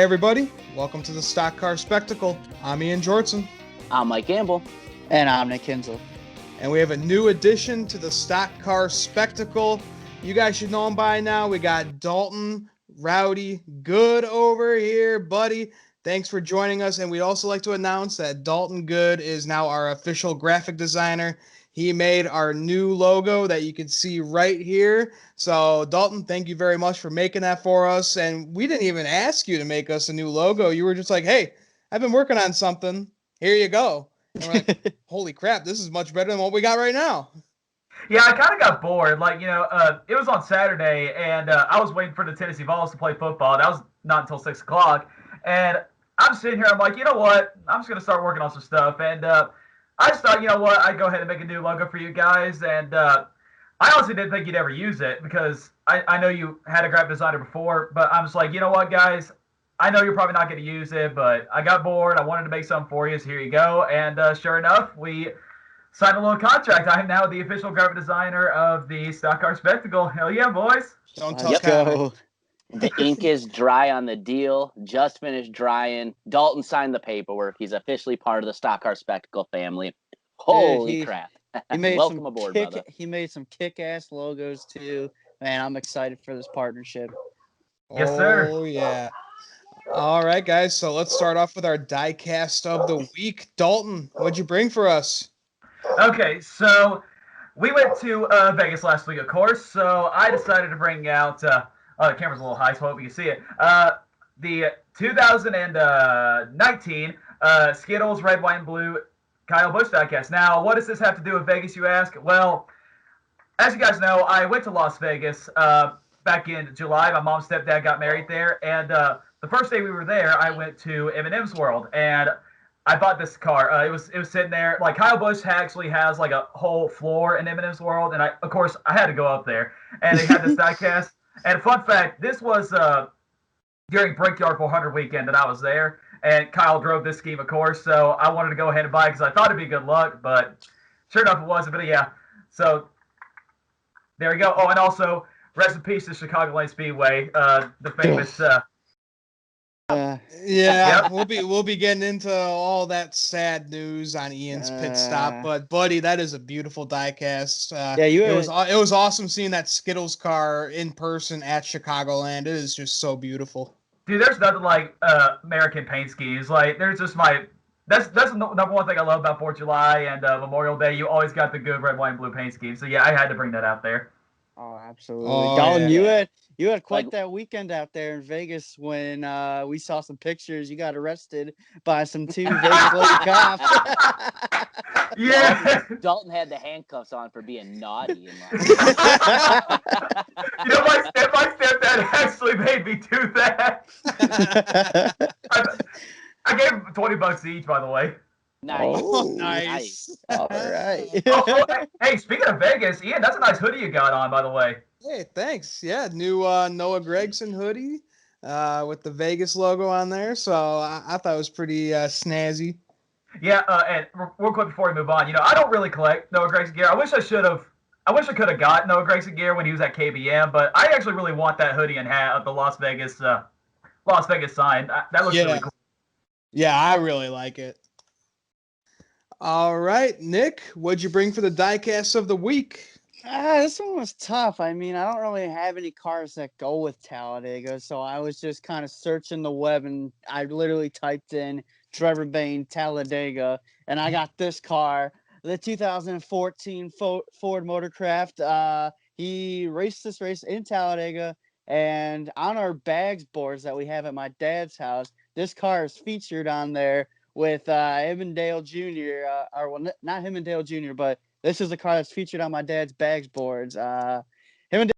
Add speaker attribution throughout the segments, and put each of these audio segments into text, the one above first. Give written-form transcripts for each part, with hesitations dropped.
Speaker 1: everybody, welcome to the Stock Car Spectacle. I'm Ian Jortson.
Speaker 2: I'm Mike Gamble.
Speaker 3: And I'm Nick Kinsel.
Speaker 1: And we have a new addition to the Stock Car Spectacle. You guys should know him by now. We got Dalton Good over here, buddy. Thanks for joining us. And we'd also like to announce that Dalton Good is now our official graphic designer. He made our new logo that you can see right here. So, Dalton, thank you very much for making that for us. And we didn't even ask you to make us a new logo. You were just like, hey, I've been working on something. Here you go. And we're like, holy crap, this is much better than what we got right now.
Speaker 4: Yeah, I kind of got bored. It was on Saturday, and I was waiting for the Tennessee Vols to play football. That was not until 6 o'clock. And I'm sitting here, I'm like, you know what? I'm just going to start working on some stuff. And I just thought, you know what? I'd go ahead and make a new logo for you guys. And I honestly didn't think you'd ever use it because I know you had a graphic designer before. But I'm just like, you know what, guys? I know you're probably not going to use it, but I got bored. I wanted to make something for you, so here you go. And sure enough, we signed a little contract. I am now the official graphic designer of the Stock Car Spectacle. Hell yeah, boys.
Speaker 1: Don't tell Connor.
Speaker 2: The ink is dry on the deal. Just finished drying. Dalton signed the paperwork. He's officially part of the Stock Car Spectacle family. Holy crap.
Speaker 3: He made
Speaker 2: Welcome aboard, brother.
Speaker 3: He made some kick-ass logos, too. Man, I'm excited for this partnership.
Speaker 4: Yes, sir.
Speaker 1: Oh, yeah. All right, guys. So let's start off with our diecast of the week. Dalton, what'd you bring for us?
Speaker 4: Okay, so we went to Vegas last week, of course. So I decided to bring out the camera's a little high, so I hope you can see it. The 2019 Skittles Red, White, and Blue Kyle Busch diecast. Now, what does this have to do with Vegas, you ask? Well, as you guys know, I went to Las Vegas back in July. My mom's stepdad got married there, and the first day we were there, I went to M&M's World, and I bought this car. It was sitting there. Like, Kyle Busch actually has like a whole floor in M&M's World, and of course I had to go up there, and they had this diecast. And fun fact, this was during Brickyard 400 weekend that I was there, and Kyle drove this scheme, of course. So I wanted to go ahead and buy it because I thought it'd be good luck, but sure enough, it wasn't. But yeah, so there we go. Oh, and also rest in peace to Chicagoland Speedway, the famous.
Speaker 1: Yep. we'll be getting into all that sad news on Ian's pit stop, but buddy, that is a beautiful diecast. It was awesome seeing that Skittles car in person at Chicagoland. It is just so beautiful.
Speaker 4: Dude, there's nothing like American paint schemes. Like, there's just that's the number one thing I love about 4th of July and Memorial Day. You always got the good red, white, and blue paint scheme. So yeah, I had to bring that out there.
Speaker 3: Oh, absolutely. Dalton, you had quite that weekend out there in Vegas when we saw some pictures. You got arrested by some two Vegas local cops.
Speaker 4: Yeah.
Speaker 2: Dalton had the handcuffs on for being naughty.
Speaker 4: You know, my stepdad actually made me do that. I gave him $20 each, by the way.
Speaker 2: Nice.
Speaker 3: Oh,
Speaker 1: nice.
Speaker 3: All right.
Speaker 4: Hey, speaking of Vegas, Ian, that's a nice hoodie you got on, by the way.
Speaker 1: Hey, thanks. Yeah, new Noah Gregson hoodie with the Vegas logo on there. So I thought it was pretty snazzy.
Speaker 4: Yeah, and real quick before we move on, I don't really collect Noah Gregson gear. I wish I could have got Noah Gregson gear when he was at KBM, but I actually really want that hoodie and hat of the Las Vegas sign. That looks really cool.
Speaker 1: Yeah, I really like it. All right, Nick, what'd you bring for the diecast of the week?
Speaker 3: This one was tough. I mean, I don't really have any cars that go with Talladega, so I was just kind of searching the web, and I literally typed in Trevor Bayne Talladega, and I got this car, the 2014 Ford Motorcraft. He raced this race in Talladega, and on our bags boards that we have at my dad's house, this car is featured on there with him and Dale Jr., not him and Dale Jr., but this is a car that's featured on my dad's bags boards. Him and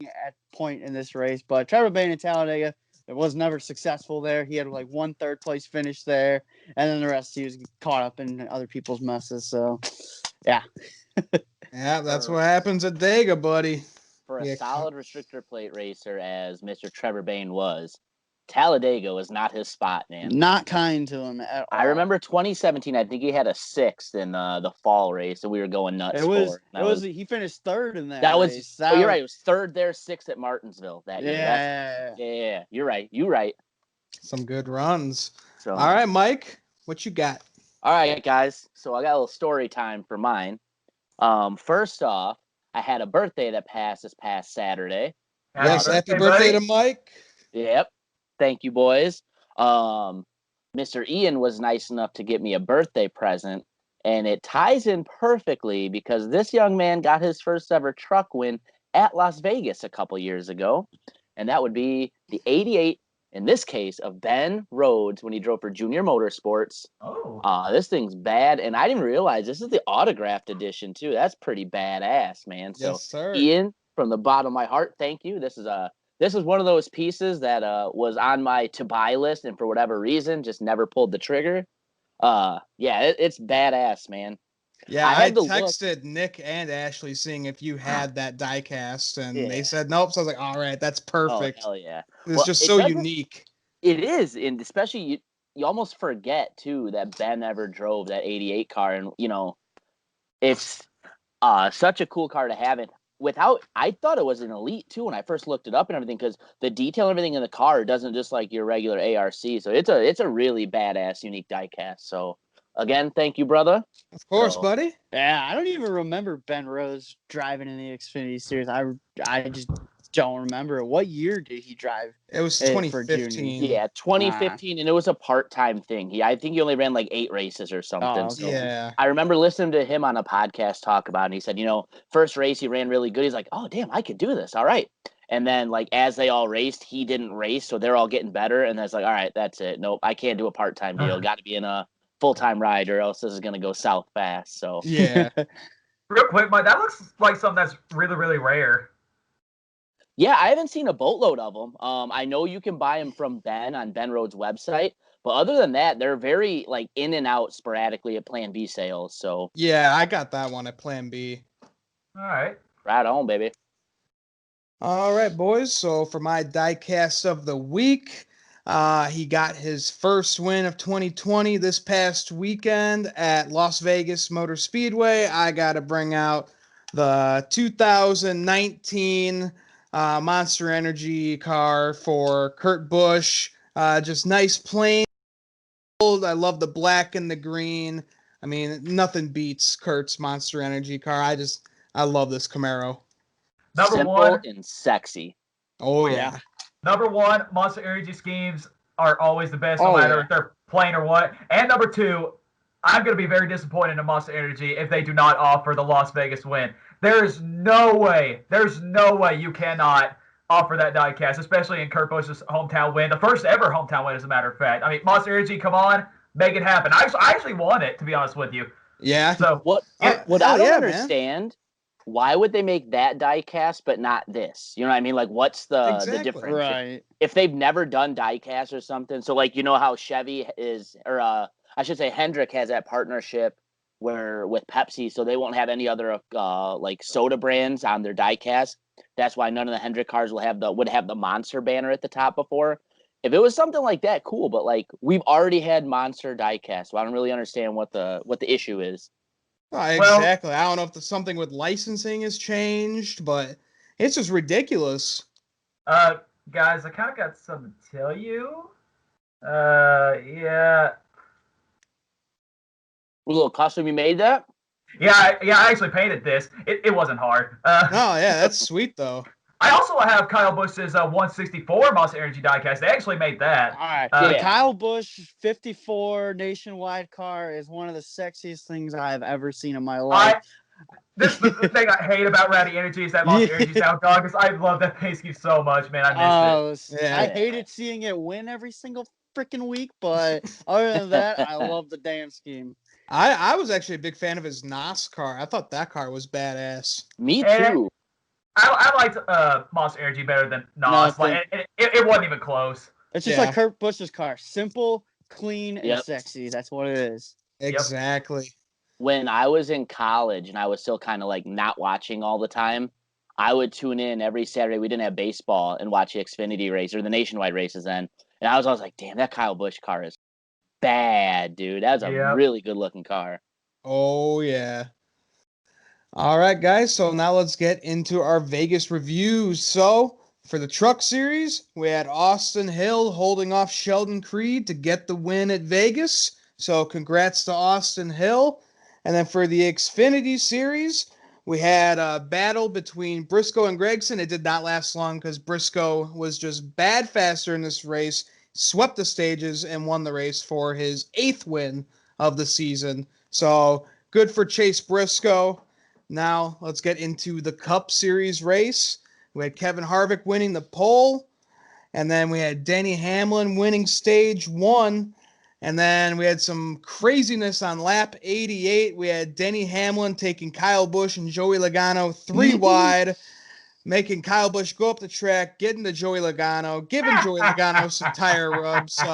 Speaker 3: Dale at point in this race, but Trevor Bayne in Talladega, it was never successful there. He had like 1 3rd place finish there, and then the rest he was caught up in other people's messes. So, yeah.
Speaker 1: Yeah, that's what happens at Dega, buddy.
Speaker 2: For a solid restrictor plate racer as Mr. Trevor Bayne was, Talladega was not his spot, man.
Speaker 3: Not kind to him at all.
Speaker 2: I remember 2017. I think he had a 6th in the fall race that we were going nuts for.
Speaker 3: He finished 3rd in that.
Speaker 2: Race. You're right. It was 3rd there, 6th at Martinsville that year. Yeah. You're right.
Speaker 1: Some good runs.
Speaker 2: So,
Speaker 1: All right, Mike, what you got?
Speaker 2: All right, guys. So I got a little story time for mine. First off, I had a birthday that passed this past Saturday.
Speaker 1: Yes, happy
Speaker 4: birthday,
Speaker 1: birthday
Speaker 4: buddy.
Speaker 1: to Mike.
Speaker 2: Yep. Thank you, boys. Mr. Ian was nice enough to get me a birthday present, and it ties in perfectly because this young man got his first ever truck win at Las Vegas a couple years ago, and that would be the 88, in this case, of Ben Rhodes when he drove for Junior Motorsports.
Speaker 4: Oh.
Speaker 2: This thing's bad, and I didn't realize this is the autographed edition too. That's pretty badass, man. So,
Speaker 1: Yes, sir.
Speaker 2: Ian, from the bottom of my heart, thank you. This is one of those pieces that was on my to buy list, and for whatever reason, just never pulled the trigger. It's badass, man.
Speaker 1: Yeah,
Speaker 2: I
Speaker 1: I
Speaker 2: had to look.
Speaker 1: texted Nick and Ashley seeing if you had that diecast, and they
Speaker 2: Yeah.
Speaker 1: said nope. So I was like, all right, that's
Speaker 2: Oh
Speaker 1: perfect.
Speaker 2: hell yeah!
Speaker 1: It's
Speaker 2: Well,
Speaker 1: just
Speaker 2: it
Speaker 1: so
Speaker 2: doesn't-
Speaker 1: unique.
Speaker 2: It is, and especially you almost forget too that Ben ever drove that '88 car, and it's such a cool car to have. It I thought it was an elite too when I first looked it up and everything, because the detail and everything in the car doesn't just like your regular ARC. So it's a really badass, unique diecast. So again, thank you, brother.
Speaker 1: Of course,
Speaker 2: So-
Speaker 1: buddy.
Speaker 3: Yeah, I don't even remember Ben Rose driving in the Xfinity Series. I just don't remember. What year did he drive?
Speaker 1: It was
Speaker 3: Hey, for
Speaker 1: 2015.
Speaker 2: Yeah, 2015, and it was a part-time thing. I think he only ran like 8 races or something.
Speaker 3: Oh, okay.
Speaker 2: So
Speaker 1: Yeah.
Speaker 2: I remember listening to him on a podcast talk about it, and he said, first race he ran really good. He's like, oh, damn, I could do this. All right. And then, like, as they all raced, he didn't race, so they're all getting better. And that's like, all right, that's it. Nope, I can't do a part-time deal. Got to be in a full-time ride, or else this is going to go south fast. So,
Speaker 1: Yeah.
Speaker 4: Real quick, Mike, that looks like something that's really, really rare.
Speaker 2: yeah, I haven't seen a boatload of them. I know you can buy them from Ben on Ben Road's website, but other than that, they're very, like, in and out sporadically at Plan B sales. So,
Speaker 1: Yeah, I got that one at Plan B.
Speaker 4: All right.
Speaker 2: right on, baby.
Speaker 1: All right, boys. So for my diecast of the week, he got his first win of 2020 this past weekend at Las Vegas Motor Speedway. I got to bring out the 2019 Monster Energy car for Kurt Busch. Just nice plain gold. I love the black and the green. I mean, nothing beats Kurt's Monster Energy car. I love this Camaro.
Speaker 4: Number
Speaker 2: Simple
Speaker 4: one.
Speaker 2: and sexy.
Speaker 1: Oh yeah.
Speaker 4: Number one, Monster Energy schemes are always the best, no
Speaker 3: Oh,
Speaker 4: matter
Speaker 3: yeah.
Speaker 4: if they're plain or what. And number two, I'm going to be very disappointed in Monster Energy if they do not offer the Las Vegas win. There's no way you cannot offer that diecast, especially in Kurt Busch's hometown win, the first ever hometown win, as a matter of fact. I mean, Monster Energy, come on, make it happen. I actually want it, to be honest with you.
Speaker 1: Yeah.
Speaker 4: So
Speaker 2: What
Speaker 1: hell
Speaker 2: I don't
Speaker 1: yeah, man.
Speaker 2: understand, why would they make that diecast but not this? You know what I mean? Like, what's the
Speaker 1: Exactly.
Speaker 2: difference?
Speaker 3: Right.
Speaker 2: If they've never done diecast or something, so like, how Chevy is, or I should say Hendrick has that partnership where with Pepsi, so they won't have any other like soda brands on their diecast. That's why none of the Hendrick cars would have the Monster banner at the top before. If it was something like that, cool. But like, we've already had Monster diecast, so I don't really understand what the issue is.
Speaker 1: Exactly. I don't know if something with licensing has changed, but it's just ridiculous.
Speaker 4: guys, I kind of got something to tell you. Yeah.
Speaker 2: A little custom, you made that?
Speaker 4: Yeah, I actually painted this. It wasn't hard.
Speaker 1: Oh yeah, that's sweet though.
Speaker 4: I also have Kyle Busch's 164 Monster Energy diecast. They actually made that.
Speaker 3: All right.
Speaker 4: Uh,
Speaker 3: The
Speaker 2: Yeah.
Speaker 3: Kyle Busch 54 nationwide car is one of the sexiest things I have ever seen in my life.
Speaker 4: This the thing I hate about Rowdy Energy is that Monster Energy sound dog. Because I love that paint scheme so much, man. I missed it.
Speaker 1: Yeah.
Speaker 3: I hated seeing it win every single freaking week, but other than that, I love the damn scheme.
Speaker 1: I was actually a big fan of his NASCAR. I thought that car was badass.
Speaker 2: Me
Speaker 4: And-
Speaker 2: too.
Speaker 4: I liked Monster Energy better than Nas.
Speaker 3: Nothing.
Speaker 4: Like, it wasn't even close.
Speaker 3: It's just
Speaker 1: Yeah.
Speaker 3: like Kurt Busch's car. Simple, clean, and
Speaker 2: Yep.
Speaker 3: sexy. That's what it is.
Speaker 1: Exactly.
Speaker 2: When I was in college and I was still kind of like not watching all the time, I would tune in every Saturday. We didn't have baseball and watch the Xfinity race or the nationwide races then. And I was always like, damn, that Kyle Busch car is bad, dude. That was a
Speaker 4: Yep.
Speaker 2: really good looking car.
Speaker 1: Oh yeah. All right, guys. So now let's get into our Vegas reviews. So For the Truck Series, we had Austin Hill holding off Sheldon Creed to get the win at Vegas. So congrats to Austin Hill. And then for the Xfinity Series, we had a battle between Briscoe and Gregson. It did not last long because Briscoe was just bad faster in this race, swept the stages, and won the race for his 8th win of the season. So good for Chase Briscoe. Now let's get into the Cup Series race. We had Kevin Harvick winning the pole, and then we had Denny Hamlin winning stage 1. And then we had some craziness on lap 88. We had Denny Hamlin taking Kyle Busch and Joey Logano 3 wide, making Kyle Busch go up the track, getting to Joey Logano, giving Joey Logano some tire rubs. So,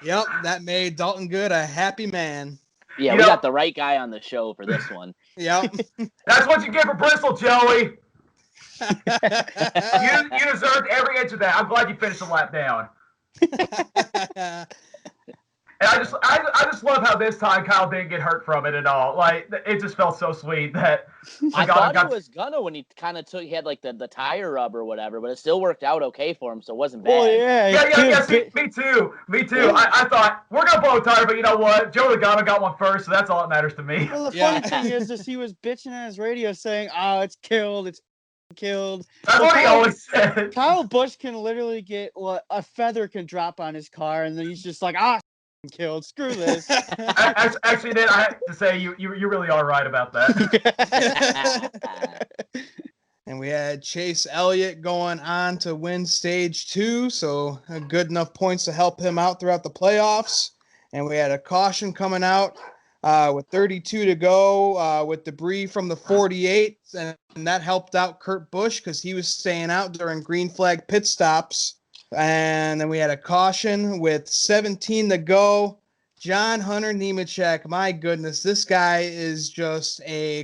Speaker 1: yep, that made Dalton Good a happy man.
Speaker 2: Yeah, we got the right guy on the show for this one.
Speaker 1: Yep.
Speaker 4: That's what you get for Bristol, Joey. You deserved every inch of that. I'm glad you finished the lap down. And I just love how this time Kyle didn't get hurt from it at all. Like, it just felt so sweet that
Speaker 2: I thought he was gonna when he kind of he had like the tire rub or whatever, but it still worked out okay for him, so it wasn't bad.
Speaker 3: Well, yeah.
Speaker 4: See, me too. I thought we're gonna blow a tire, but you know what? Joe Logano got one first, so that's all that matters to me.
Speaker 3: Well, the funny thing is he was bitching on his radio saying, "Oh, it's killed. It's killed."
Speaker 4: That's what he always said.
Speaker 3: Kyle Busch can literally get a feather can drop on his car, and then he's just like, killed. Screw this.
Speaker 4: Actually, then I have to say you really are right about that.
Speaker 1: And we had Chase Elliott going on to win stage 2, so good enough points to help him out throughout the playoffs. And we had a caution coming out with 32 to go with debris from the 48, and that helped out Kurt Busch because he was staying out during green flag pit stops. And then we had a caution with 17 to go. John Hunter Nemechek, my goodness, this guy is just a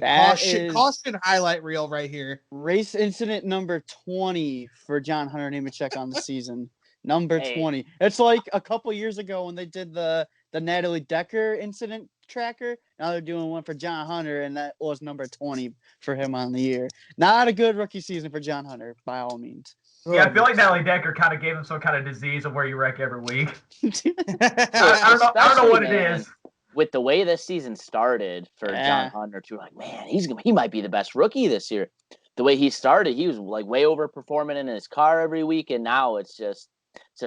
Speaker 1: caution highlight reel right here.
Speaker 3: Race incident number 20 for John Hunter Nemechek on the season. Number 20. It's like a couple years ago when they did the Natalie Decker incident tracker. Now they're doing one for John Hunter, and that was number 20 for him on the year. Not a good rookie season for John Hunter, by all means.
Speaker 4: Yeah, I feel like Natalie Decker kind of gave him some kind of disease of where you wreck every week. I don't know what it is.
Speaker 2: With the way this season started for John Hunter, too, like, man, he might be the best rookie this year. The way he started, he was like way overperforming in his car every week, and now it's a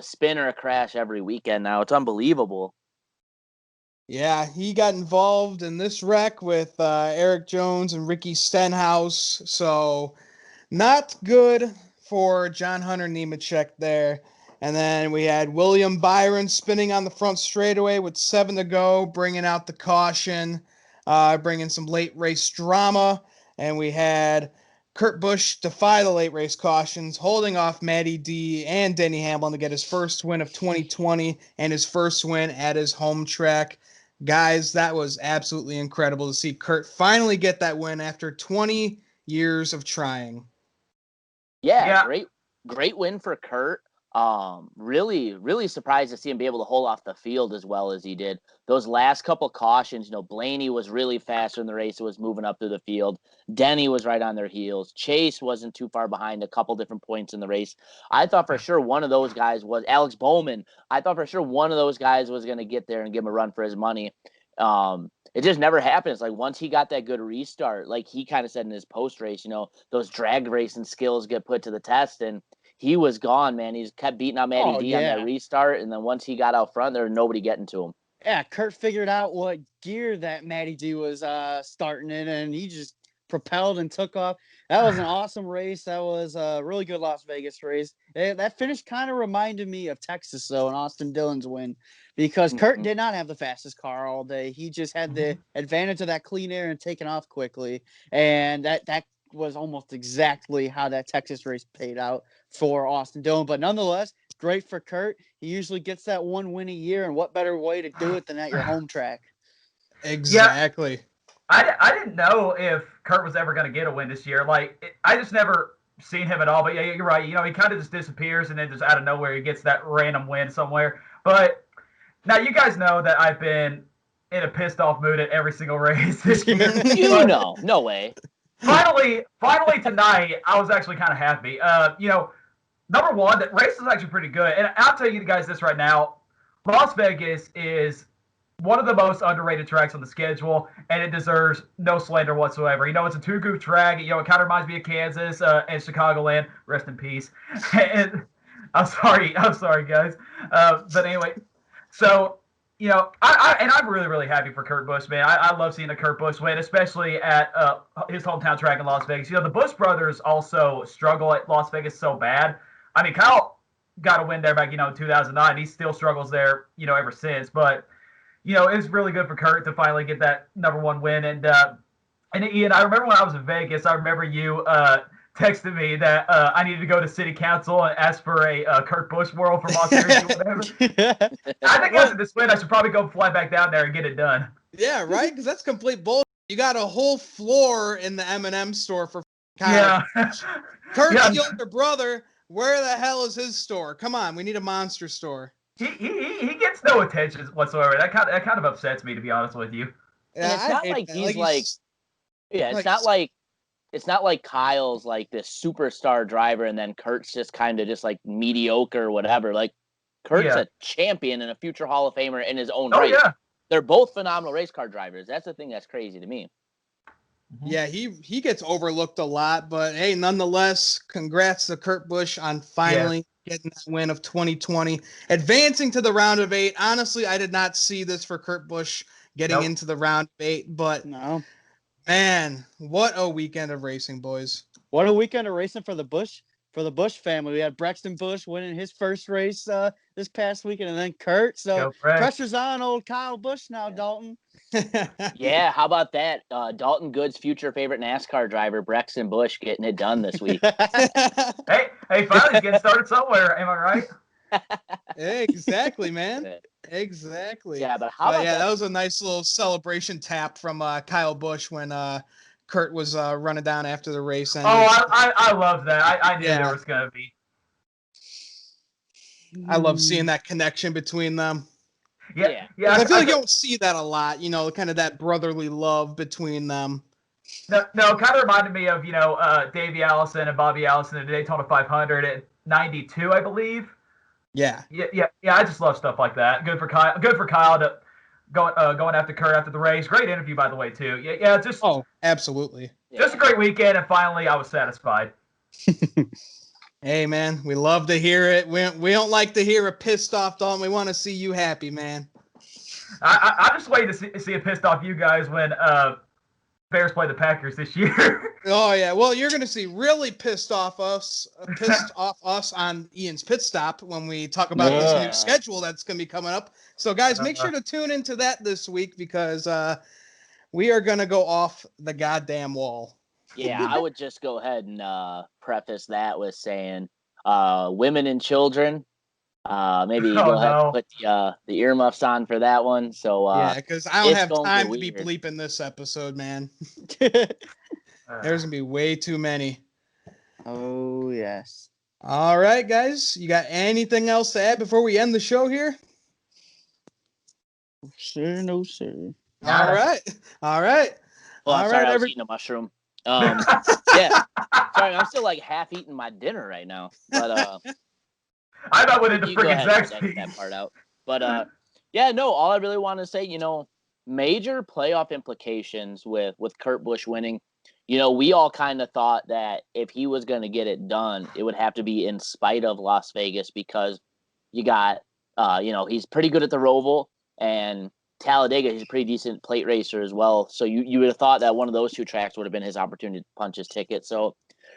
Speaker 2: spin or a crash every weekend. Now it's unbelievable.
Speaker 1: Yeah, he got involved in this wreck with Eric Jones and Ricky Stenhouse, so not good for John Hunter Nemechek there. And then we had William Byron spinning on the front straightaway with 7 to go, bringing out the caution, bringing some late race drama. And we had Kurt Busch defy the late race cautions, holding off Matty D and Denny Hamlin to get his first win of 2020 and his first win at his home track. Guys, that was absolutely incredible to see Kurt finally get that win after 20 years of trying.
Speaker 2: Yeah. Great win for Kurt. Really surprised to see him be able to hold off the field as well as he did. Those last couple cautions, Blaney was really faster in the race. It was moving up through the field. Denny was right on their heels. Chase wasn't too far behind a couple different points in the race. I thought for sure one of those guys was Alex Bowman. I thought for sure one of those guys was going to get there and give him a run for his money. It just never happens. Like, once he got that good restart, like he kind of said in his post race, those drag racing skills get put to the test, and he was gone, man. He's kept beating out Matty D on that restart, and then once he got out front, there was nobody getting to him.
Speaker 3: Yeah, Kurt figured out what gear that Matty D was starting in, and he just propelled and took off. That was an awesome race. That was a really good Las Vegas race. That finish kind of reminded me of Texas, though, and Austin Dillon's win, because Kurt did not have the fastest car all day. He just had the advantage of that clean air and taking off quickly, and that was almost exactly how that Texas race paid out for Austin Dillon. But nonetheless, great for Kurt. He usually gets that one win a year, and what better way to do it than at your home track?
Speaker 1: Exactly.
Speaker 4: Yeah. I didn't know if Kurt was ever going to get a win this year. I just never seen him at all. But yeah, you're right. He kind of just disappears, and then just out of nowhere, he gets that random win somewhere. But now you guys know that I've been in a pissed off mood at every single race this year.
Speaker 2: No way.
Speaker 4: finally tonight, I was actually kind of happy. Number one, that race is actually pretty good. And I'll tell you guys this right now. Las Vegas is one of the most underrated tracks on the schedule, and it deserves no slander whatsoever. It's a two-groove track. It kind of reminds me of Kansas and Chicagoland. Rest in peace. And I'm sorry, guys. But anyway, so I'm really, really happy for Kurt Busch, man. I love seeing a Kurt Busch win, especially at his hometown track in Las Vegas. The Busch brothers also struggle at Las Vegas so bad. I mean, Kyle got a win there back, in 2009. He still struggles there, ever since. But it's really good for Kurt to finally get that number one win. And Ian, I remember when I was in Vegas, I remember you texted me that I needed to go to city council and ask for a Kurt Busch World for Las Vegas or whatever. I think after this win, I should probably go fly back down there and get it done.
Speaker 1: Yeah, right? Because that's complete bullshit. You got a whole floor in the M&M store for Kyle.
Speaker 4: Yeah.
Speaker 1: Kurt's the older brother. Where the hell is his store? Come on, we need a monster store.
Speaker 4: He gets no attention whatsoever. That kind of upsets me, to be honest with you.
Speaker 2: Yeah, it's not like he's it's not like Kyle's like this superstar driver and then Kurt's just kind of just like mediocre or whatever. Like Kurt's a champion and a future Hall of Famer in his own race.
Speaker 4: Yeah.
Speaker 2: They're both phenomenal race car drivers. That's the thing that's crazy to me.
Speaker 1: Yeah, he gets overlooked a lot, but hey, nonetheless, congrats to Kurt Busch on finally getting that win of 2020, advancing to the round of 8. Honestly, I did not see this for Kurt Busch getting into the round of 8, but man, what a weekend of racing, boys!
Speaker 3: What a weekend of racing for the Busch family. We had Braxton Busch winning his first race this past weekend, and then Kurt. So pressure's on old Kyle Busch now, Dalton.
Speaker 2: Yeah, how about that? Dalton Good's future favorite NASCAR driver, Braxton Busch, getting it done this week.
Speaker 4: hey, finally he's getting started somewhere. Am I right?
Speaker 1: Exactly, man. Exactly.
Speaker 2: Yeah, but how about
Speaker 1: that was a nice little celebration tap from Kyle Busch when Kurt was running down after the race. And
Speaker 4: I love that. I knew there was going to be.
Speaker 1: I love seeing that connection between them.
Speaker 4: Yeah.
Speaker 1: I feel like you don't see that a lot, kind of that brotherly love between them.
Speaker 4: No, kind of reminded me of, Davey Allison and Bobby Allison in the Daytona 500 at 92, I believe.
Speaker 1: Yeah.
Speaker 4: Yeah. I just love stuff like that. Good for Kyle to going after Kurt after the race. Great interview, by the way, too. Yeah.
Speaker 1: Absolutely.
Speaker 4: Just a great weekend, and finally I was satisfied.
Speaker 1: Hey, man, we love to hear it. We don't like to hear a pissed off Dalton. We want to see you happy, man.
Speaker 4: I'm just waiting to see a pissed off you guys when Bears play the Packers this year.
Speaker 1: Oh yeah, well you're gonna see really pissed off us on Ian's pit stop when we talk about this new schedule that's gonna be coming up. So guys, make sure to tune into that this week because we are gonna go off the goddamn wall.
Speaker 2: Yeah, I would just go ahead and preface that with saying women and children. Maybe you go ahead and put the earmuffs on for that one. So
Speaker 1: because I don't have time to be bleeping this episode, man. There's gonna be way too many.
Speaker 3: Oh yes.
Speaker 1: All right, guys. You got anything else to add before we end the show here?
Speaker 3: Sure, no, sir.
Speaker 1: All right.
Speaker 2: Well, sorry, I was eating a mushroom. Yeah. Sorry, I'm still like half eating my dinner right now. But
Speaker 4: I thought into freaking
Speaker 2: that part out. But all I really want to say, major playoff implications with Kurt Busch winning. We all kind of thought that if he was going to get it done, it would have to be in spite of Las Vegas because you got, he's pretty good at the Roval, and Talladega, he's a pretty decent plate racer as well. So you would have thought that one of those two tracks would have been his opportunity to punch his ticket. So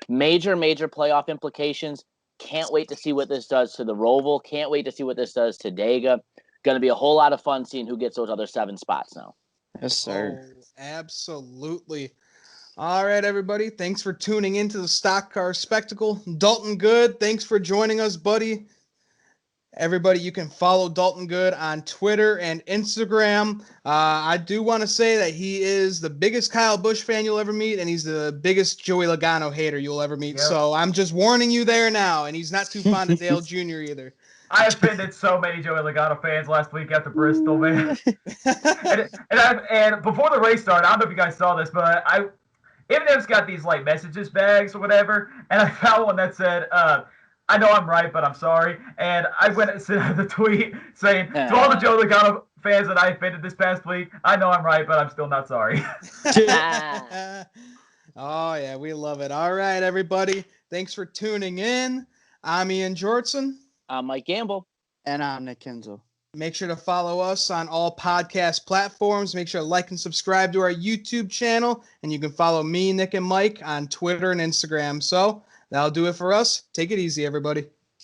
Speaker 2: major playoff implications. Can't wait to see what this does to the Roval. Can't wait to see what this does to Dega. Going to be a whole lot of fun seeing who gets those other 7 spots now.
Speaker 3: Yes, sir.
Speaker 1: Oh, absolutely. All right, everybody. Thanks for tuning into the Stock Car Spectacle. Dalton Good, thanks for joining us, buddy. Everybody, you can follow Dalton Good on Twitter and Instagram. I do want to say that he is the biggest Kyle Busch fan you'll ever meet, and he's the biggest Joey Logano hater you'll ever meet. Yep. So I'm just warning you there now, and he's not too fond of Dale Jr. either.
Speaker 4: I offended so many Joey Logano fans last week after Bristol, man. and before the race started, I don't know if you guys saw this, but even if it's got these like messages bags or whatever, and I found one that said, I know I'm right, but I'm sorry. And I went and sent the tweet saying, to all the Joe Logano fans that I offended this past week, I know I'm right, but I'm still not sorry.
Speaker 1: Oh, yeah, we love it. All right, everybody. Thanks for tuning in. I'm Ian Jortson.
Speaker 2: I'm Mike Gamble.
Speaker 3: And I'm Nick Kinzel.
Speaker 1: Make sure to follow us on all podcast platforms. Make sure to like and subscribe to our YouTube channel. And you can follow me, Nick, and Mike on Twitter and Instagram. So that'll do it for us. Take it easy, everybody.